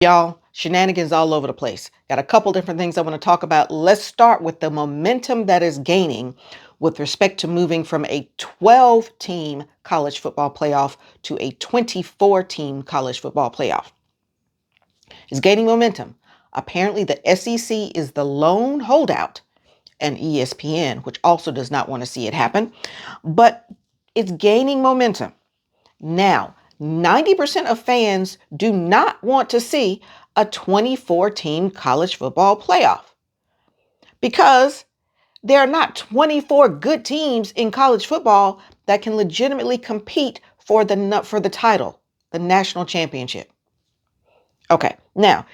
Y'all, shenanigans all over the place. Got a couple different things I want to talk about. Let's start with the momentum that is gaining with respect to moving from a 12-team college football playoff to a 24-team college football playoff. It's gaining momentum. Apparently, the SEC is the lone holdout, and ESPN, which also does not want to see it happen, but it's gaining momentum. Now, 90% of fans do not want to see a 24-team college football playoff because there are not 24 good teams in college football that can legitimately compete for the title, the national championship. Okay, now,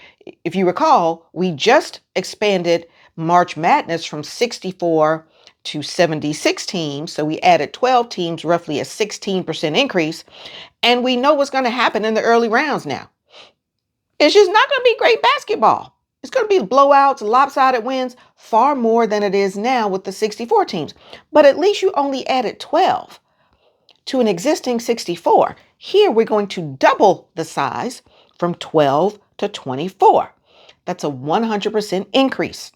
if you recall, we just expanded March Madness from 64 to 76 teams. So we added 12 teams, roughly a 16% increase. And we know what's going to happen in the early rounds now. It's just not going to be great basketball. It's going to be blowouts, lopsided wins, far more than it is now with the 64 teams. But at least you only added 12 to an existing 64. Here we're going to double the size from 12 to 24. That's a 100% increase.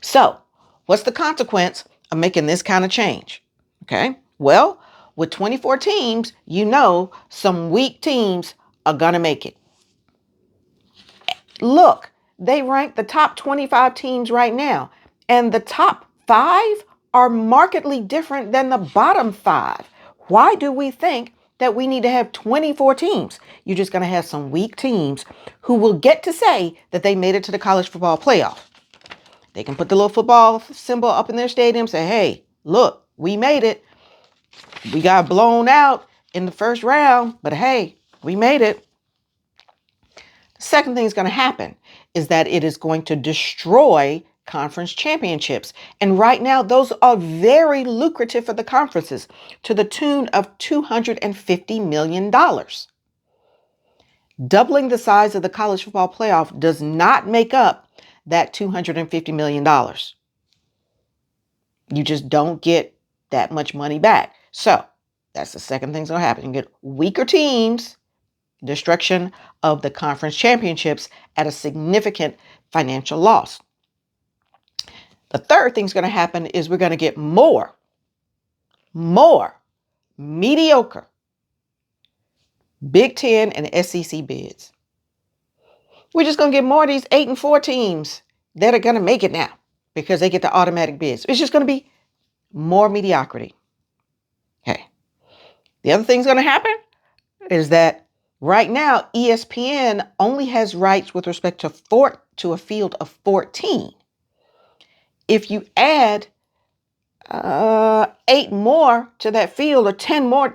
So what's the consequence of making this kind of change? Okay, well, with 24 teams, you know some weak teams are going to make it. Look, they rank the top 25 teams right now, and the top 5 are markedly different than the bottom 5. Why do we think that we need to have 24 teams? You're just going to have some weak teams who will get to say that they made it to the college football playoff. They can put the little football symbol up in their stadium, say, hey, look, we made it. We got blown out in the first round, but hey, we made it. The second thing that's going to happen is that it is going to destroy conference championships. And right now, those are very lucrative for the conferences to the tune of $250 million. Doubling the size of the college football playoff does not make up that $250 million. You just don't get that much money back. So that's the second thing that's going to happen. You get weaker teams, destruction of the conference championships at a significant financial loss. The third thing that's going to happen is we're going to get more mediocre Big Ten and SEC bids. We're just going to get more of these 8 and 4 teams that are going to make it now because they get the automatic bids. It's just going to be more mediocrity. Okay. The other thing's going to happen is that right now, ESPN only has rights with respect to a field of 14. If you add 8 more to that field or 10 more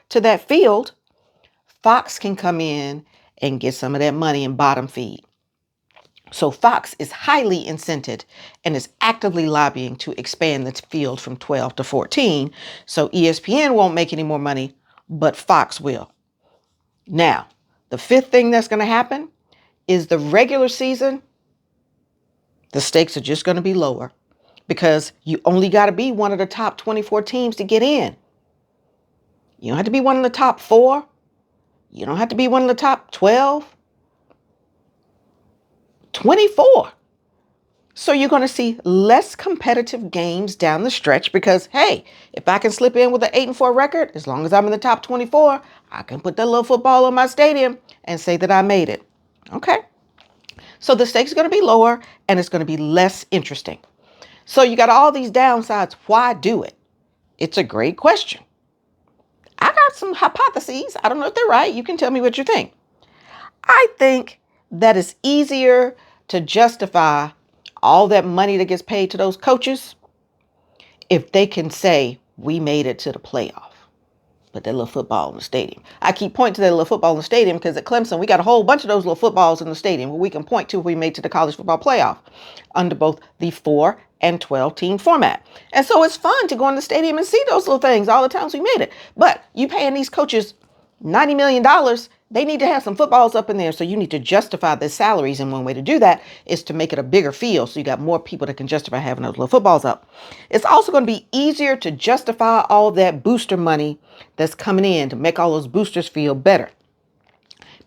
to that field, Fox can come in and get some of that money and bottom feed. So Fox is highly incented and is actively lobbying to expand the field from 12 to 14. So ESPN won't make any more money, but Fox will. Now, the fifth thing that's going to happen is the regular season, the stakes are just going to be lower because you only got to be one of the top 24 teams to get in. You don't have to be one of the top 4. You don't have to be one of the top 12. 24. So you're going to see less competitive games down the stretch because, hey, if I can slip in with an 8 and 4 record, as long as I'm in the top 24, I can put that little football on my stadium and say that I made it. Okay. So the stakes are going to be lower and it's going to be less interesting. So you got all these downsides. Why do it? It's a great question. I got some hypotheses. I don't know if they're right. You can tell me what you think. I think that it's easier to justify all that money that gets paid to those coaches if they can say, we made it to the playoff. Put that little football in the stadium. I keep pointing to that little football in the stadium because at Clemson, we got a whole bunch of those little footballs in the stadium where we can point to if we made to the college football playoff under both the 4 and 12 team format. And so it's fun to go in the stadium and see those little things all the times we made it. But you paying these coaches $90 million, they need to have some footballs up in there. So you need to justify their salaries. And one way to do that is to make it a bigger field. So you got more people that can justify having those little footballs up. It's also going to be easier to justify all that booster money that's coming in to make all those boosters feel better.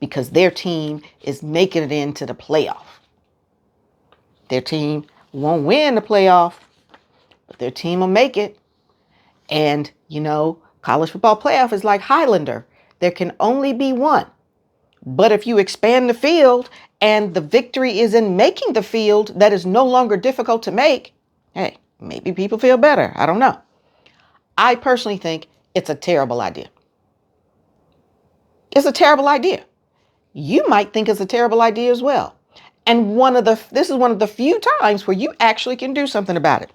because their team is making it into the playoff. Their team won't win the playoff, but their team will make it. And, college football playoff is like Highlander. There can only be one. But if you expand the field and the victory is in making the field that is no longer difficult to make, hey, maybe people feel better. I don't know. I personally think it's a terrible idea. It's a terrible idea. You might think it's a terrible idea as well. And this is one of the few times where you actually can do something about it.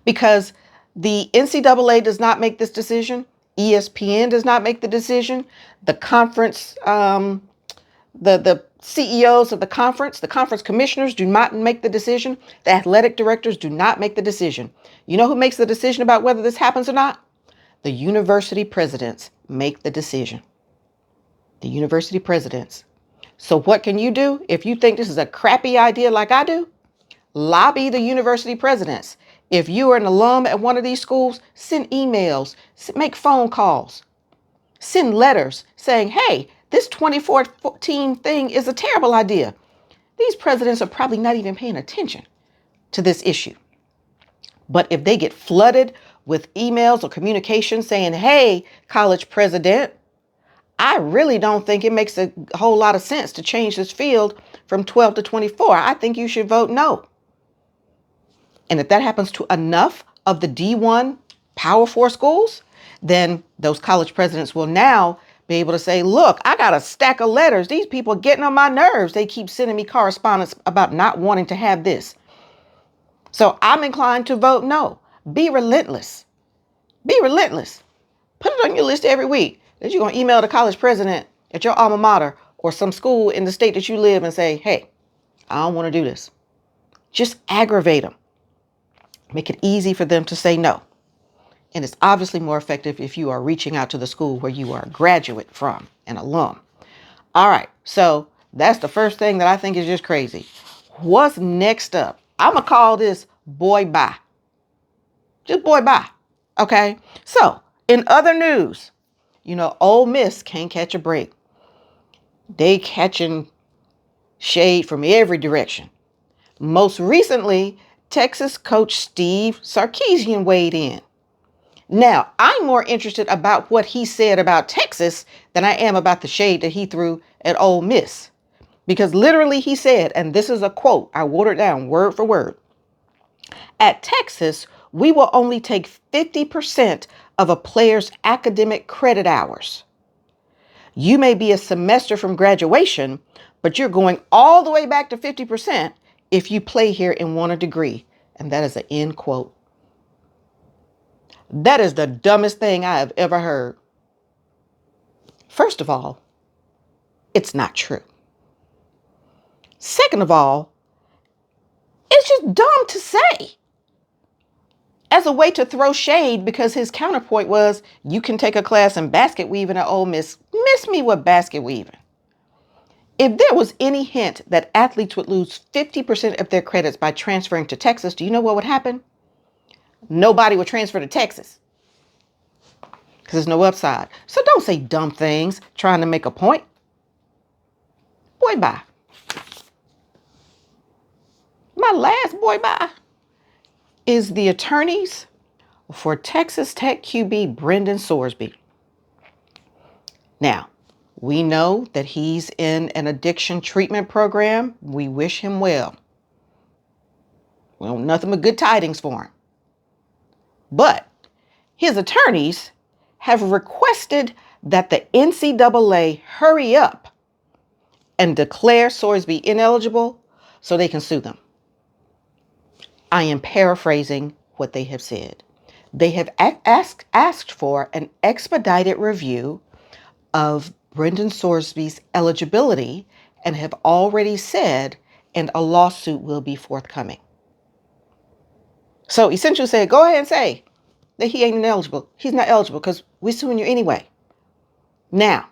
Because the NCAA does not make this decision. ESPN does not make the decision. The conference, the CEOs of the conference commissioners do not make the decision. The athletic directors do not make the decision. You know who makes the decision about whether this happens or not? The university presidents make the decision. The university presidents. So what can you do if you think this is a crappy idea like I do? Lobby the university presidents. If you are an alum at one of these schools, send emails, make phone calls, send letters saying, hey, this 2014 thing is a terrible idea. These presidents are probably not even paying attention to this issue. But if they get flooded with emails or communication saying, hey, college president, I really don't think it makes a whole lot of sense to change this field from 12 to 24. I think you should vote no. And if that happens to enough of the D1 Power 4 schools, then those college presidents will now be able to say, look, I got a stack of letters. These people are getting on my nerves. They keep sending me correspondence about not wanting to have this. So I'm inclined to vote no. Be relentless. Be relentless. Put it on your list every week that you're going to email the college president at your alma mater or some school in the state that you live and say, hey, I don't want to do this. Just aggravate them. Make it easy for them to say no. And it's obviously more effective if you are reaching out to the school where you are a graduate from, an alum. All right. So that's the first thing that I think is just crazy. What's next up? I'm going to call this boy bye. Just boy bye. Okay. So in other news, Ole Miss can't catch a break. They catching shade from every direction. Most recently, Texas coach Steve Sarkisian weighed in. Now, I'm more interested about what he said about Texas than I am about the shade that he threw at Ole Miss. Because literally he said, and this is a quote, I wrote it down word for word. At Texas, we will only take 50% of a player's academic credit hours. You may be a semester from graduation, but you're going all the way back to 50% if you play here and want a degree. And that is an end quote. That is the dumbest thing I have ever heard. First of all, it's not true. Second of all, it's just dumb to say as a way to throw shade, because his counterpoint was, you can take a class in basket weaving at Ole Miss. Miss me with basket weaving. If there was any hint that athletes would lose 50% of their credits by transferring to Texas, do you know what would happen? Nobody would transfer to Texas because there's no upside. So don't say dumb things trying to make a point. Boy, bye. My last boy bye is the attorneys for Texas Tech QB Brendan Sorsby. Now, we know that he's in an addiction treatment program. We wish him well. Well, nothing but good tidings for him. But his attorneys have requested that the NCAA hurry up and declare Sorsby ineligible so they can sue them. I am paraphrasing what they have said. They have asked for an expedited review of Brendan Sorsby's eligibility and have already said, and a lawsuit will be forthcoming. So essentially say, go ahead and say that he ain't ineligible. He's not eligible because we're suing you anyway. Now,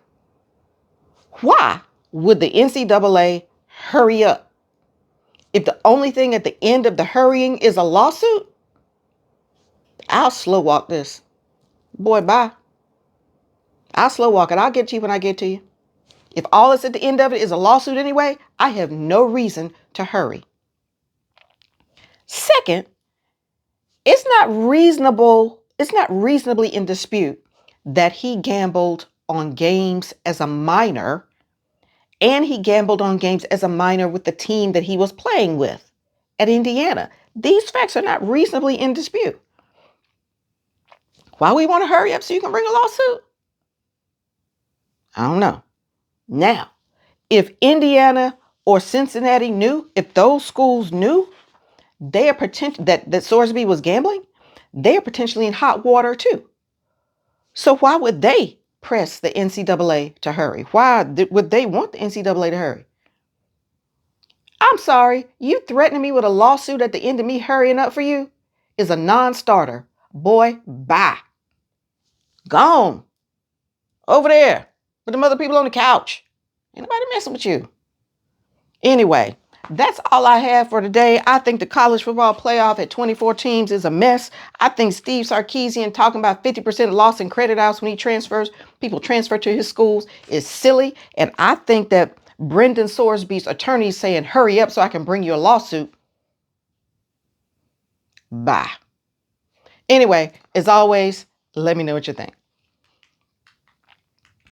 why would the NCAA hurry up? If the only thing at the end of the hurrying is a lawsuit, I'll slow walk this. Boy, bye. I'll slow walk it. I'll get to you when I get to you. If all that's at the end of it is a lawsuit anyway, I have no reason to hurry. Second, it's not reasonably in dispute that he gambled on games as a minor, and he gambled on games as a minor with the team that he was playing with at Indiana. These facts are not reasonably in dispute. Why we want to hurry up so you can bring a lawsuit? I don't know. Now, if Indiana or Cincinnati knew, if those schools knew they are that Sorsby was gambling, they are potentially in hot water too. So why would they press the NCAA to hurry? Why would they want the NCAA to hurry? I'm sorry, you threatening me with a lawsuit at the end of me hurrying up for you is a non-starter. Boy, bye. Gone. Over there with them other people on the couch. Ain't nobody messing with you. Anyway, that's all I have for today. I think the college football playoff at 24 teams is a mess. I think Steve Sarkisian talking about 50% loss in credit outs when people transfer to his schools is silly. And I think that Brendan Sorsby's attorney saying, hurry up so I can bring you a lawsuit. Bye. Anyway, as always, let me know what you think.